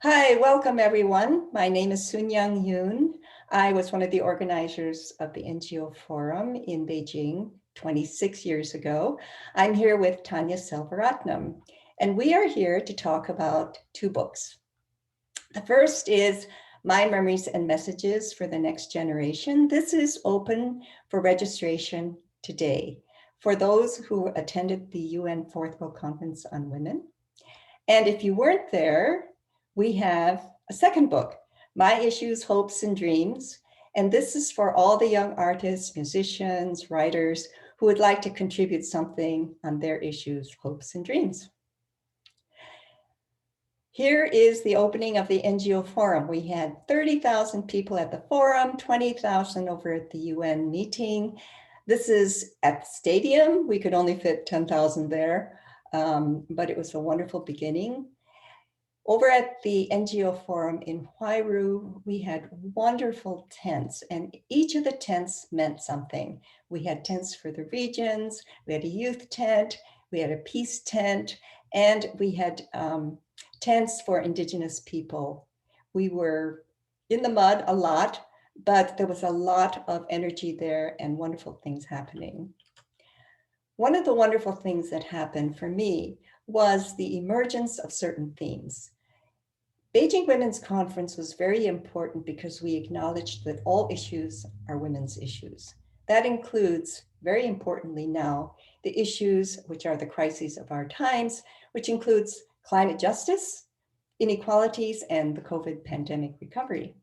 Hi, welcome everyone. My name is Yoon. I was one of the organizers of the NGO Forum in Beijing 26 years ago. I'm here with Tanya Selvaratnam, and we are here to talk about two books. The first is My Memories and Messages for the Next Generation. This is open for registration today for those who attended the UN Fourth World Conference on Women. And if you weren't there, we have a second book, My Issues, Hopes, and Dreams. And this is for all the young artists, musicians, writers who would like to contribute something on their issues, hopes, and dreams. Here is the opening of the NGO Forum. We had 30,000 people at the forum, 20,000 over at the UN meeting. This is at the stadium. We could only fit 10,000 there, but it was a wonderful beginning. Over at the NGO Forum in Huairu, we had wonderful tents, and each of the tents meant something. We had tents for the regions, we had a youth tent, we had a peace tent, and we had tents for Indigenous people. We were in the mud a lot, but there was a lot of energy there and wonderful things happening. One of the wonderful things that happened for me was the emergence of certain themes. Beijing Women's Conference was very important because we acknowledged that all issues are women's issues. That includes, very importantly now, the issues which are the crises of our times, which includes climate justice, inequalities, and the COVID pandemic recovery.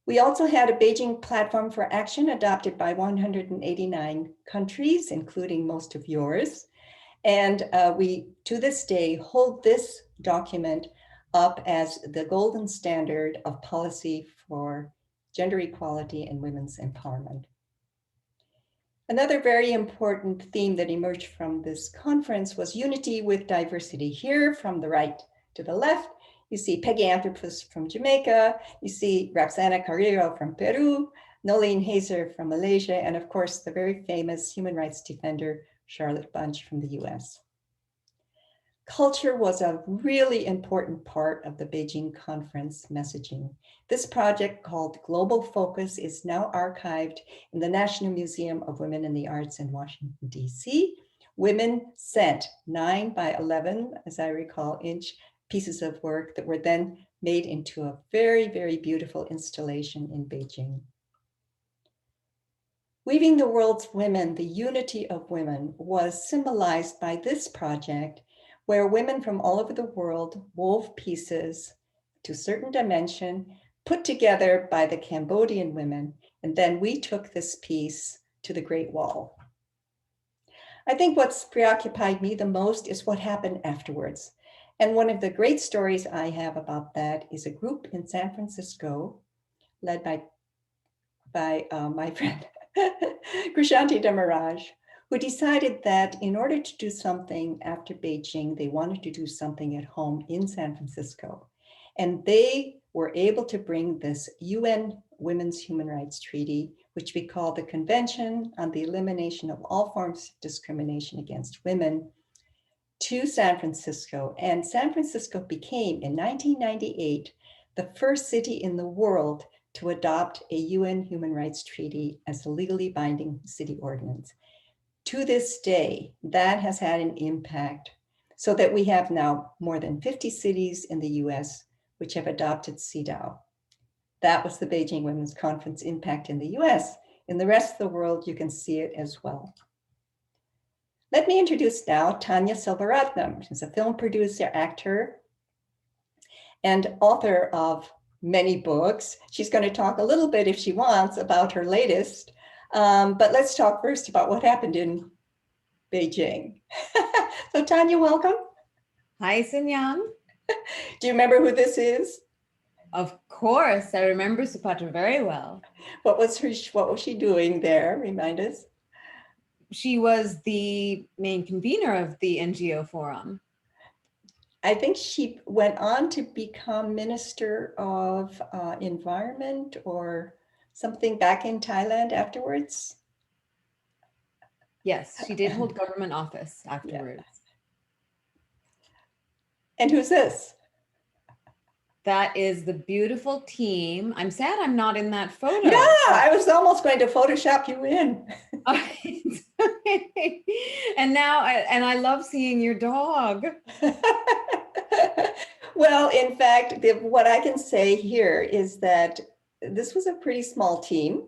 We also had a Beijing Platform for Action adopted by 189 countries, including most of yours. And we, to this day, hold this document up as the golden standard of policy for gender equality and women's empowerment. Another very important theme that emerged from this conference was unity with diversity. Here, from the right to the left, you see Peggy Anthropos from Jamaica, you see Roxana Carrero from Peru, Nolene Hazer from Malaysia, and of course, the very famous human rights defender, Charlotte Bunch from the US. Culture was a really important part of the Beijing conference messaging. This project called Global Focus is now archived in the National Museum of Women in the Arts in Washington, DC. Women sent 9 by 11, as I recall, inch pieces of work that were then made into a very, very beautiful installation in Beijing. Weaving the World's Women, the unity of women, was symbolized by this project where women from all over the world wove pieces to a certain dimension, put together by the Cambodian women, and then we took this piece to the Great Wall. I think what's preoccupied me the most is what happened afterwards. And one of the great stories I have about that is a group in San Francisco, led by my friend, Krishanti Demaraj, who decided that in order to do something after Beijing, they wanted to do something at home in San Francisco. And they were able to bring this UN Women's Human Rights Treaty, which we call the Convention on the Elimination of All Forms of Discrimination Against Women, to San Francisco. And San Francisco became, in 1998, the first city in the world to adopt a UN Human Rights Treaty as a legally binding city ordinance. To this day, that has had an impact so that we have now more than 50 cities in the US which have adopted CEDAW. That was the Beijing Women's Conference impact in the US. In the rest of the world, you can see it as well. Let me introduce now Tanya Selvaratnam. She's a film producer, actor, and author of many books. She's going to talk a little bit, if she wants, about her latest. But let's talk first about what happened in Beijing. So Tanya, welcome. Hi, Sinyan. Do you remember who this is? Of course, I remember Supatra very well. What was she doing there? Remind us. She was the main convener of the NGO Forum. I think she went on to become Minister of Environment or something back in Thailand afterwards. Yes, she did hold government office afterwards. Yeah. And who's this? That is the beautiful team. I'm sad I'm not in that Yeah, photo. I was almost going to Photoshop you in. And now, and I love seeing your dog. Well, in fact, what I can say here is that this was a pretty small team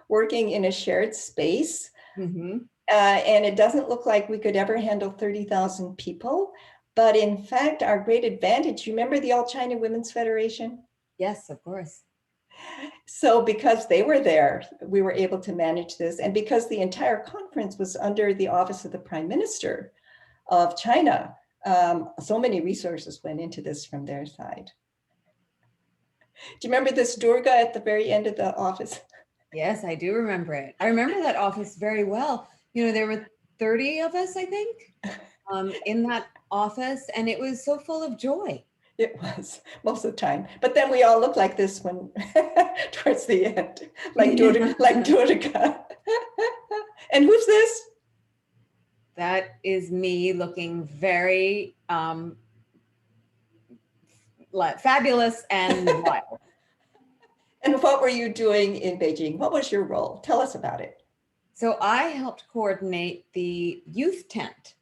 working in a shared space. Mhm. And it doesn't look like we could ever handle 30,000 people. But in fact, our great advantage, you remember the All China Women's Federation? Yes, of course. So because they were there, we were able to manage this. And because the entire conference was under the office of the Prime Minister of China, so many resources went into this from their side. Do you remember this Durga at the very end of the office? Yes, I do remember it. I remember that office very well. You know, there were 30 of us, I think, in that office, and it was so full of joy. It was most of the time. But then we all look like this when towards the end, like Durga. And who's this? That is me looking very fabulous and wild. And what were you doing in Beijing? What was your role? Tell us about it. So I helped coordinate the youth tent.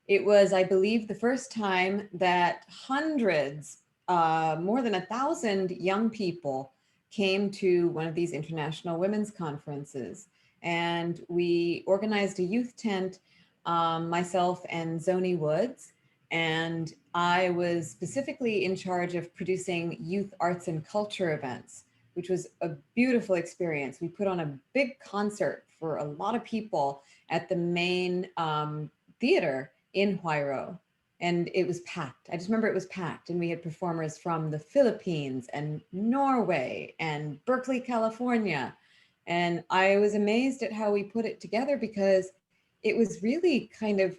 It was, I believe, the first time that hundreds, more than 1,000 young people came to one of these international women's conferences. And we organized a youth tent, myself and Zoni Woods. And I was specifically in charge of producing youth arts and culture events, which was a beautiful experience. We put on a big concert for a lot of people at the main theater in Huairou, and it was packed. I just remember it was packed, and we had performers from the Philippines and Norway and Berkeley, California. And I was amazed at how we put it together because it was really kind of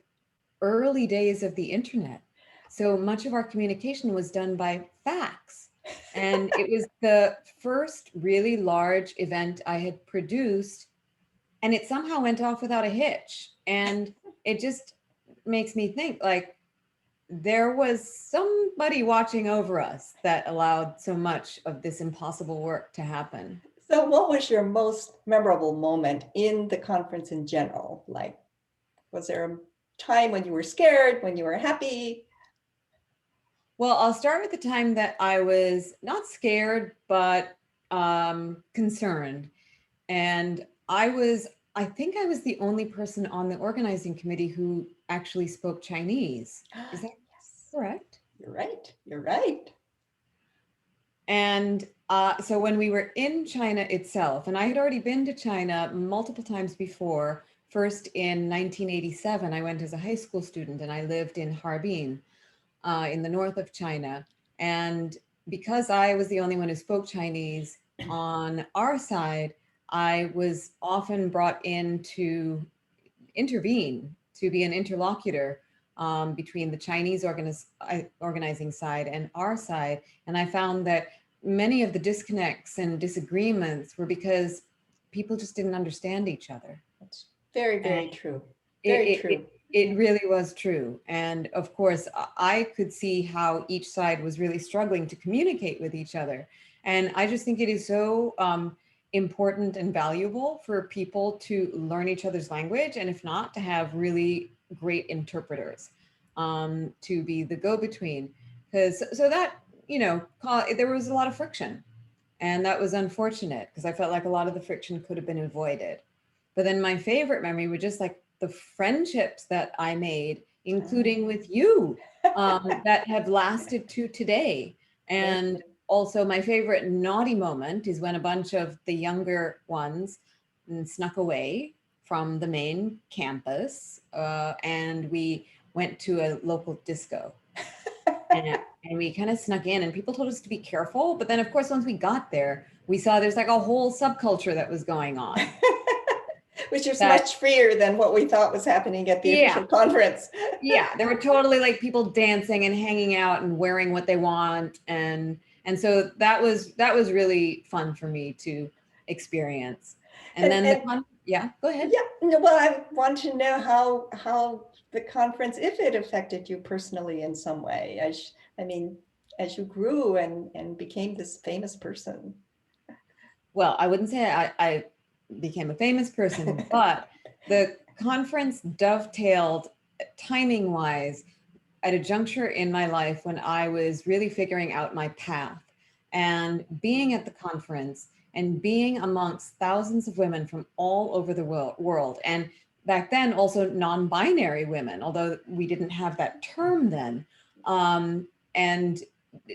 early days of the internet. So much of our communication was done by fax. And it was the first really large event I had produced, and it somehow went off without a hitch. And it just makes me think like there was somebody watching over us that allowed so much of this impossible work to happen. So what was your most memorable moment in the conference in general? Like, was there a time when you were scared, when you were happy? Well, I'll start with the time that I was not scared, but concerned. And I think I was the only person on the organizing committee who actually spoke Chinese. Is that Yes, correct? you're right. You're right. And so when we were in China itself, and I had already been to China multiple times before, first in 1987, I went as a high school student and I lived in Harbin in the north of China. And because I was the only one who spoke Chinese on our side, I was often brought in to intervene, to be an interlocutor between the Chinese organizing side and our side. And I found that many of the disconnects and disagreements were because people just didn't understand each other. That's very, very And true. it, Very it, true. it, it really was true. And of course, I could see how each side was really struggling to communicate with each other. And I just think it is so important and valuable for people to learn each other's language. And if not, to have really great interpreters to be the go-between. Because so that, you know, there was a lot of friction. And that was unfortunate because I felt like a lot of the friction could have been avoided. But then my favorite memory were just like the friendships that I made, including with you, that have lasted to today. And also my favorite naughty moment is when a bunch of the younger ones snuck away from the main campus and we went to a local disco. And we kind of snuck in and people told us to be careful. But then of course, once we got there, we saw there's like a whole subculture that was going on. Which is That, much freer than what we thought was happening at the yeah, official conference. yeah, there were totally like people dancing and hanging out and wearing what they want. And so that was really fun for me to experience. And then yeah, go ahead. Yeah, no, well, I want to know how the conference, if it affected you personally in some way. I mean, as you grew and became this famous person? Well, I wouldn't say I became a famous person, but the conference dovetailed timing wise at a juncture in my life when I was really figuring out my path. And being at the conference and being amongst thousands of women from all over the world, and back then also non-binary women, although we didn't have that term then, and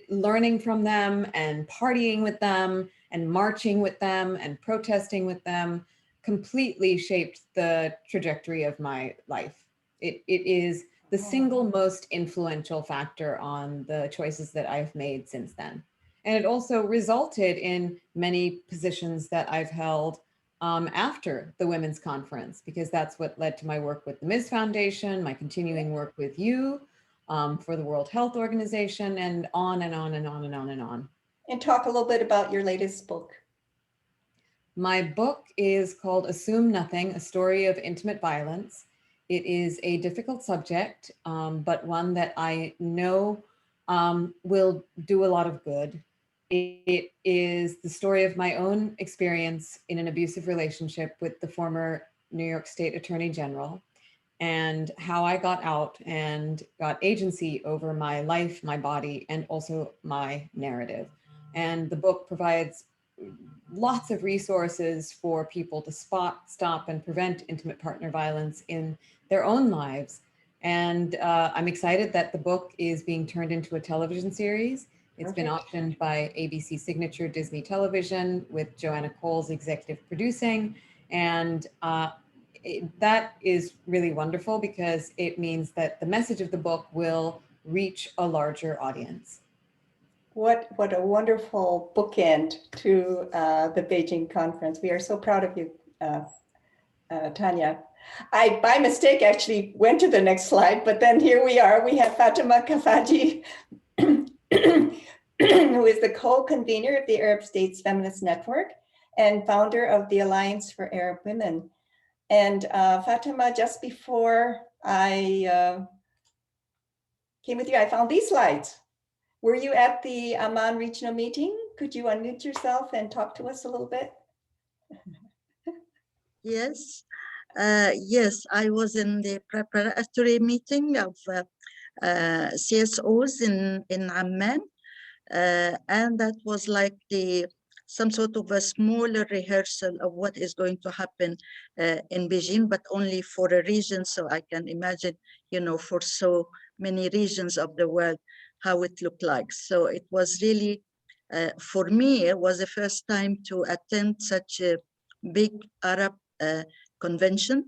learning from them and partying with them and marching with them and protesting with them completely shaped the trajectory of my life. It is the single most influential factor on the choices that I've made since then. And it also resulted in many positions that I've held after the Women's Conference, because that's what led to my work with the Ms. Foundation, my continuing work with you for the World Health Organization, and on and on and on and on and on. And talk a little bit about your latest book. My book is called Assume Nothing, A Story of Intimate Violence. It is a difficult subject, but one that I know will do a lot of good. It is the story of my own experience in an abusive relationship with the former New York State Attorney General, and how I got out and got agency over my life, my body, and also my narrative. And the book provides lots of resources for people to spot, stop, and prevent intimate partner violence in their own lives. And I'm excited that the book is being turned into a television series. It's been optioned by ABC Signature Disney Television with Joanna Coles executive producing. And that is really wonderful because it means that the message of the book will reach a larger audience. What a wonderful bookend to the Beijing conference. We are so proud of you, Tanya. I, by mistake, actually went to the next slide, but then here we are. We have Fatemah Khafagy, who is the co-convener of the Arab States Feminist Network and founder of the Alliance for Arab Women. And Fatemah, just before I came with you, I found these slides. Were you at the Amman regional meeting? Could you unmute yourself and talk to us a little bit? Yes, yes, I was in the preparatory meeting of CSOs in Amman, and that was like some sort of a smaller rehearsal of what is going to happen in Beijing, but only for a region. So I can imagine, you know, for so many regions of the world, how it looked like. So it was really, for me, it was the first time to attend such a big Arab convention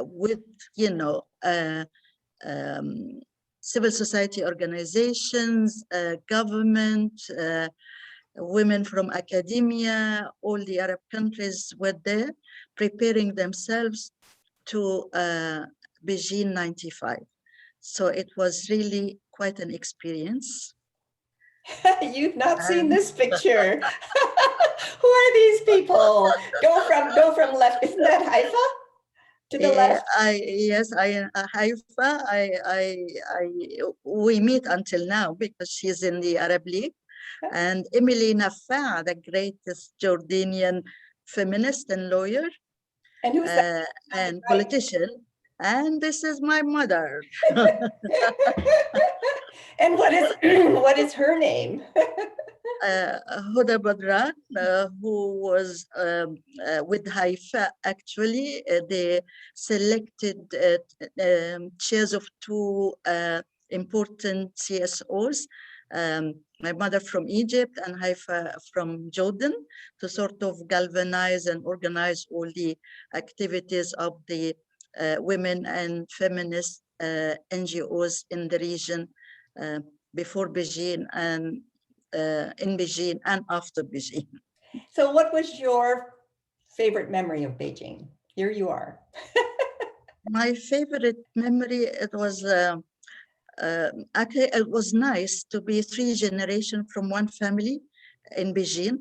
with, you know, civil society organizations, government, women from academia, all the Arab countries were there preparing themselves to Beijing 95. So it was really quite an experience. You've not seen this picture. Who are these people? Go from left. Isn't that Haifa? To the left. Yes, Haifa. We meet until now because she's in the Arab League, and Emily Nafa, the greatest Jordanian feminist and lawyer, and who's that? And politician. And this is my mother. And what is her name? Huda Badran, who was with Haifa, actually. They selected chairs of two important CSOs, my mother from Egypt and Haifa from Jordan, to sort of galvanize and organize all the activities of the women and feminist NGOs in the region before Beijing and in Beijing and after Beijing. So what was your favorite memory of Beijing? Here you are. My favorite memory, it was actually, it was nice to be 3 generations from one family in Beijing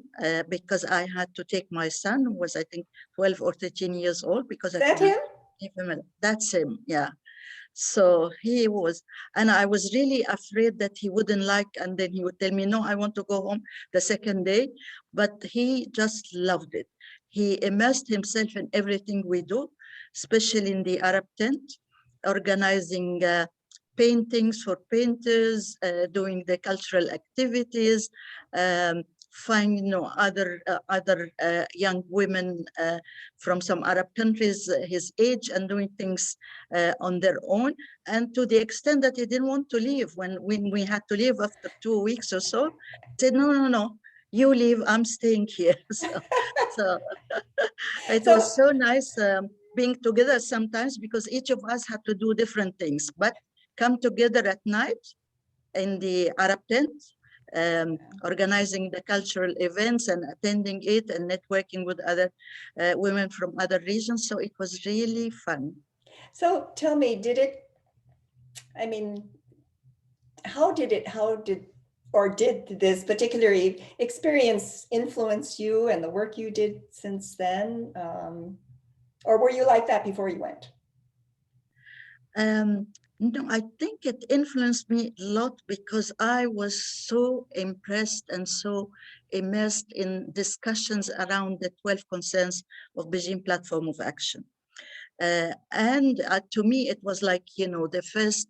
because I had to take my son, who was I think 12 or 13 years old, because Is that him? That's him, yeah. So he was, and I was really afraid that he wouldn't like, and then he would tell me, no, I want to go home the second day. But he just loved it. He immersed himself in everything we do, especially in the Arab tent, organizing paintings for painters, doing the cultural activities, find other young women from some Arab countries his age and doing things on their own, and to the extent that he didn't want to leave. When we had to leave after 2 weeks or so, he said, no, you leave, I'm staying here. So it So, was so nice being together sometimes, because each of us had to do different things, but come together at night in the Arab tent, organizing the cultural events and attending it and networking with other women from other regions. So it was really fun. so tell me, I mean, did this particular experience influence you and the work you did since then? Or were you like that before you went? No, I think it influenced me a lot because I was so impressed and so immersed in discussions around the 12 concerns of Beijing Platform of Action. And to me, it was like, the first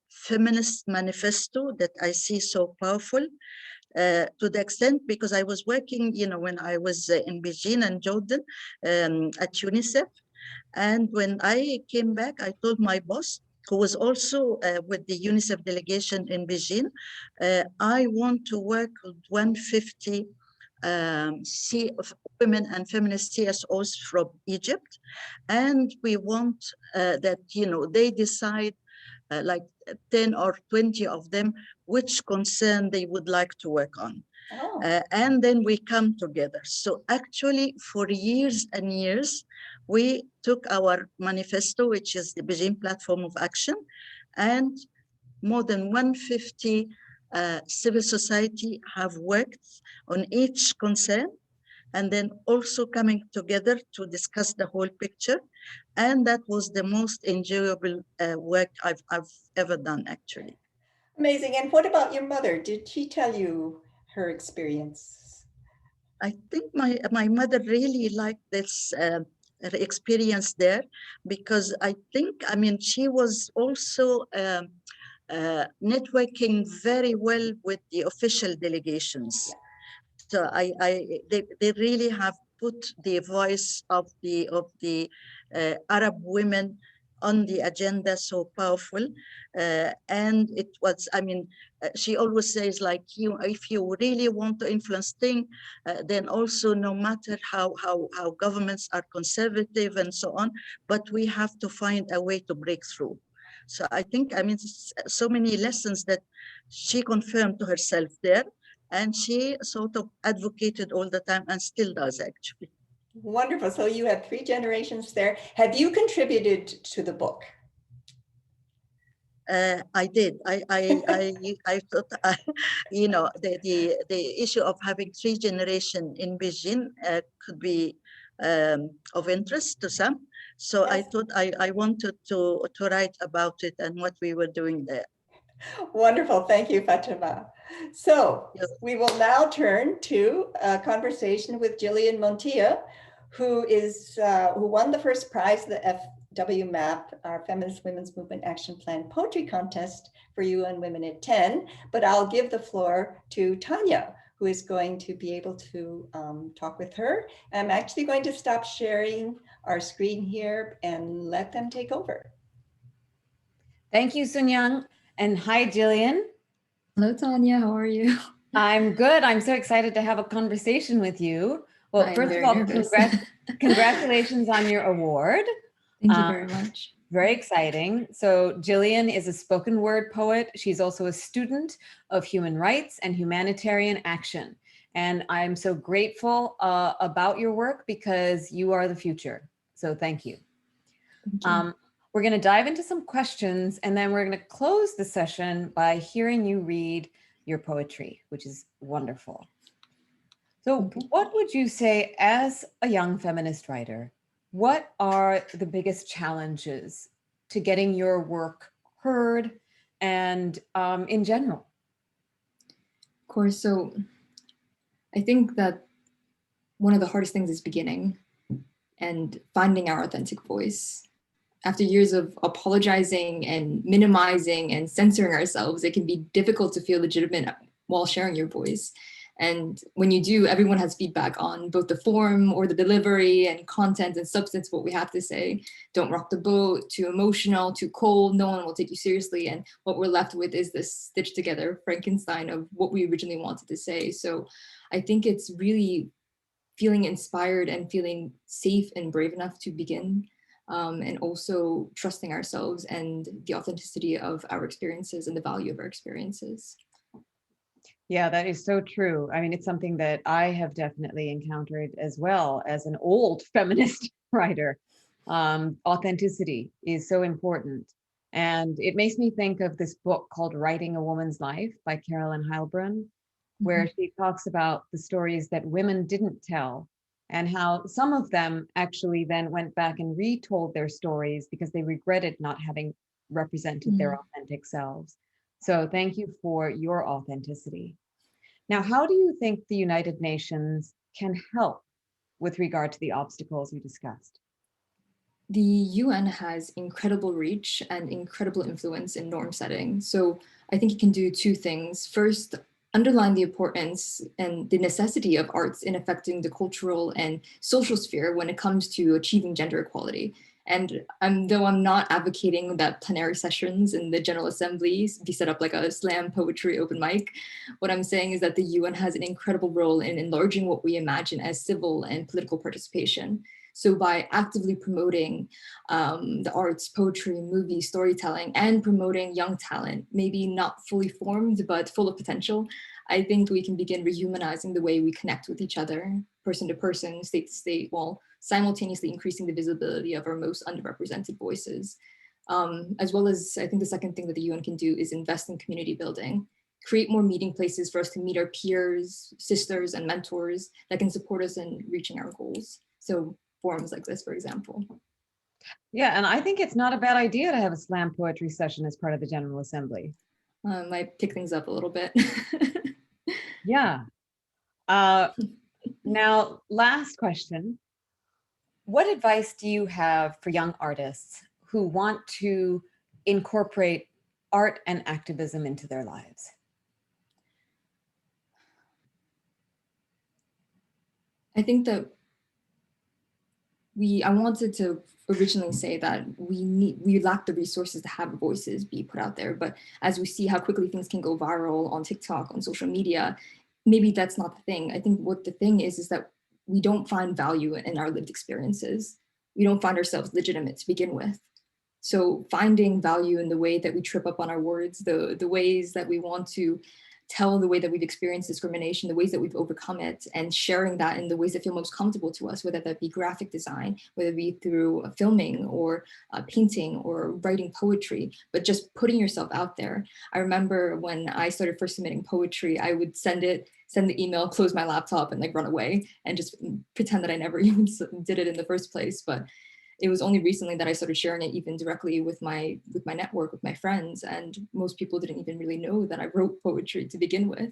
feminist manifesto that I see so powerful, to the extent because I was working, when I was in Beijing and Jordan at UNICEF. And when I came back, I told my boss, who was also with the UNICEF delegation in Beijing, I want to work with 150 women and feminist CSOs from Egypt. And we want that, they decide like 10 or 20 of them, which concern they would like to work on. Oh. And then we come together. So actually, for years and years, we took our manifesto, which is the Beijing Platform of Action, and more than 150 civil society have worked on each concern, and then also coming together to discuss the whole picture. And that was the most enjoyable work I've ever done, actually. Amazing. And what about your mother? Did she tell you her experience? I think my mother really liked this experience there, because I mean, she was also networking very well with the official delegations. So they really have put the voice of the Arab women on the agenda so powerful. And it was, I mean, she always says, like, if you really want to influence things, then also no matter how governments are conservative and so on, but we have to find a way to break through. So I think, I mean, so many lessons that she confirmed to herself there, and she sort of advocated all the time and still does, actually. Wonderful. So you have 3 generations there. Have you contributed to the book? I did. I thought, the issue of having 3 generations in Beijing could be of interest to some. So Yes. I thought I wanted to write about it and what we were doing there. Wonderful. Thank you, Fatemah. So Yeah. we will now turn to a conversation with Jillian Montilla, who won the first prize of the fwMAP, our Feminist Women's Movement Action Plan Poetry Contest for UN Women at 10. But I'll give the floor to Tanya, who is going to be able to talk with her. I'm actually going to stop sharing our screen here and let them take over. Thank you, Sun-Young. And hi, Jillian. Hello, Tanya. How are you? I'm good. I'm so excited to have a conversation with you. Well, I'm first of very all, nervous. congratulations on your award. Thank you very much. Very exciting. So Jillian is a spoken word poet. She's also a student of human rights and humanitarian action. And I'm so grateful about your work because you are the future. So thank you. Thank you. We're going to dive into some questions, and then we're going to close the session by hearing you read your poetry, which is wonderful. So what would you say, as a young feminist writer, what are the biggest challenges to getting your work heard, and in general? Of course, so I think that one of the hardest things is beginning and finding our authentic voice. After years of apologizing and minimizing and censoring ourselves, it can be difficult to feel legitimate while sharing your voice. And when you do, everyone has feedback on both the form or the delivery and content and substance, what we have to say. Don't rock the boat, too emotional, too cold, no one will take you seriously. And what we're left with is this stitched together Frankenstein of what we originally wanted to say. So I think it's really feeling inspired and feeling safe and brave enough to begin, and also trusting ourselves and the authenticity of our experiences and the value of our experiences. Yeah, that is so true. I mean, it's something that I have definitely encountered as well as an old feminist writer. Authenticity is so important. And it makes me think of this book called Writing a Woman's Life by Carolyn Heilbrunn, where she talks about the stories that women didn't tell and how some of them actually then went back and retold their stories because they regretted not having represented their authentic selves. So thank you for your authenticity. Now, how do you think the United Nations can help with regard to the obstacles we discussed? The UN has incredible reach and incredible influence in norm setting. So I think it can do two things. First, underline the importance and the necessity of arts in affecting the cultural and social sphere when it comes to achieving gender equality. And though I'm not advocating that plenary sessions in the General Assembly be set up like a slam poetry open mic, what I'm saying is that the UN has an incredible role in enlarging what we imagine as civil and political participation. So by actively promoting the arts, poetry, movies, storytelling, and promoting young talent, maybe not fully formed, but full of potential, I think we can begin rehumanizing the way we connect with each other, person to person, state to state, while simultaneously increasing the visibility of our most underrepresented voices. As well as, I think the second thing that the UN can do is invest in community building, create more meeting places for us to meet our peers, sisters, and mentors that can support us in reaching our goals. So forums like this, for example. Yeah, and I think it's not a bad idea to have a slam poetry session as part of the General Assembly. Might pick things up a little bit. Yeah. Now, last question. What advice do you have for young artists who want to incorporate art and activism into their lives? I think that I wanted to originally say that we lack the resources to have voices be put out there. But as we see how quickly things can go viral on TikTok, on social media, maybe that's not the thing. I think what the thing is that we don't find value in our lived experiences. We don't find ourselves legitimate to begin with. So finding value in the way that we trip up on our words, the ways that we want to tell the way that we've experienced discrimination, the ways that we've overcome it, and sharing that in the ways that feel most comfortable to us, whether that be graphic design, whether it be through filming or painting or writing poetry, but just putting yourself out there. I remember when I started first submitting poetry, I would send the email, close my laptop, and like run away and just pretend that I never even did it in the first place. But it was only recently that I started sharing it even directly with my network, with my friends, and most people didn't even really know that I wrote poetry to begin with.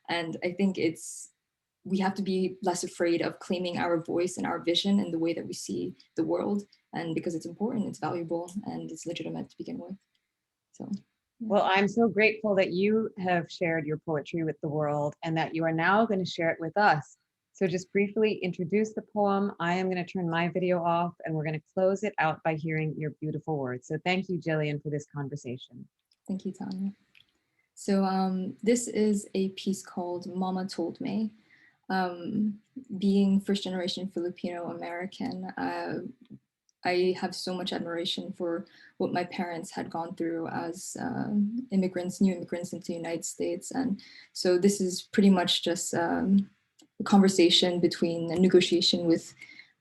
And I think we have to be less afraid of claiming our voice and our vision and the way that we see the world, and because it's important, it's valuable, and it's legitimate to begin with. So. Well, I'm so grateful that you have shared your poetry with the world and that you are now going to share it with us. So just briefly introduce the poem. I am going to turn my video off and we're going to close it out by hearing your beautiful words. So thank you, Jillian, for this conversation. Thank you, Tanya. So this is a piece called Mama Told Me. Being first generation Filipino American, I have so much admiration for what my parents had gone through as new immigrants into the United States. And so this is pretty much just a conversation between a negotiation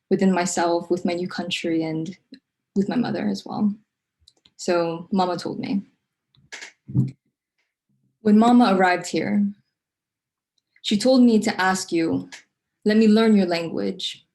within myself, with my new country, and with my mother as well. So Mama told me. When Mama arrived here, she told me to ask you, let me learn your language.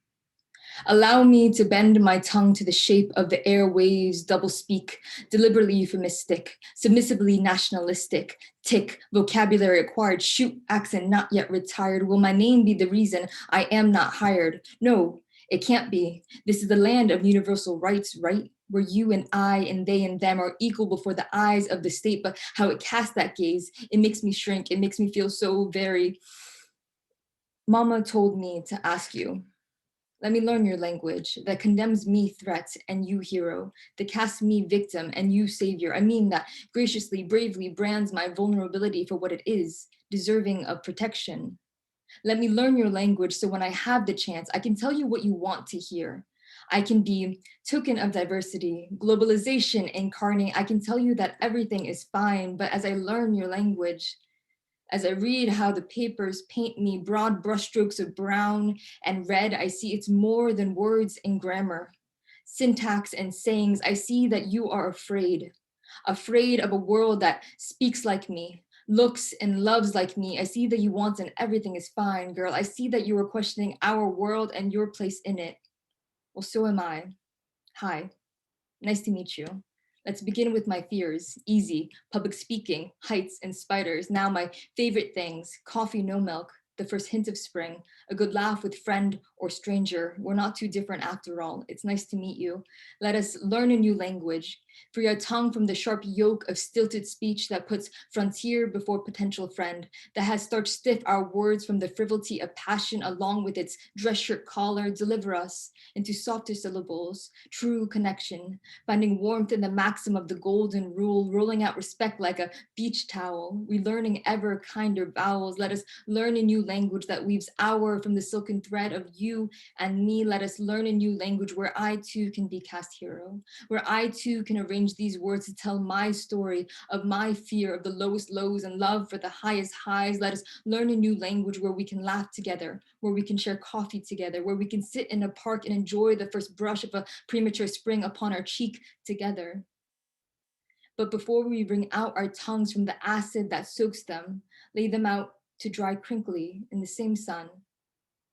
Allow me to bend my tongue to the shape of the airwaves, double speak, deliberately euphemistic, submissively nationalistic, tick, vocabulary acquired, shoot, accent not yet retired. Will my name be the reason I am not hired? No, it can't be. This is the land of universal rights, right? Where you and I and they and them are equal before the eyes of the state, but how it casts that gaze, it makes me shrink. It makes me feel so very. Mama told me to ask you. Let me learn your language that condemns me threat and you hero, that casts me victim and you savior. I mean that graciously, bravely brands my vulnerability for what it is, deserving of protection. Let me learn your language so when I have the chance, I can tell you what you want to hear. I can be token of diversity, globalization incarnate. I can tell you that everything is fine, but as I learn your language, as I read how the papers paint me broad brushstrokes of brown and red, I see it's more than words and grammar, syntax and sayings. I see that you are afraid of a world that speaks like me, looks and loves like me. I see that you want and everything is fine, girl. I see that you are questioning our world and your place in it. Well, so am I. Hi, nice to meet you. Let's begin with my fears. Easy, public speaking, heights and spiders. Now my favorite things, coffee, no milk, the first hint of spring, a good laugh with friend or stranger. We're not too different after all. It's nice to meet you. Let us learn a new language. Free our tongue from the sharp yoke of stilted speech that puts frontier before potential friend, that has starched stiff our words from the frivolity of passion along with its dress shirt collar. Deliver us into softer syllables, true connection, finding warmth in the maxim of the golden rule, rolling out respect like a beach towel, relearning ever kinder vowels. Let us learn a new language that weaves our from the silken thread of you and me. Let us learn a new language where I too can be cast hero, where I too can arrange these words to tell my story of my fear of the lowest lows and love for the highest highs. Let us learn a new language where we can laugh together, where we can share coffee together, where we can sit in a park and enjoy the first brush of a premature spring upon our cheek together. But before we wring out our tongues from the acid that soaks them, lay them out to dry crinkly in the same sun.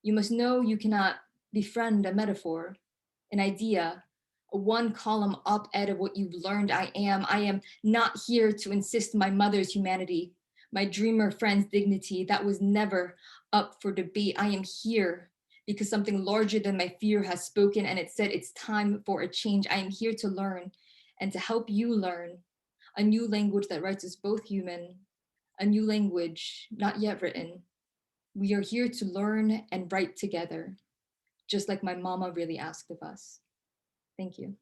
You must know you cannot befriend a metaphor, an idea, a one-column op-ed of what you've learned. I am not here to insist my mother's humanity, my dreamer friend's dignity. That was never up for debate. I am here because something larger than my fear has spoken and it said it's time for a change. I am here to learn and to help you learn a new language that writes us both human, a new language not yet written. We are here to learn and write together, just like my mama really asked of us. Thank you.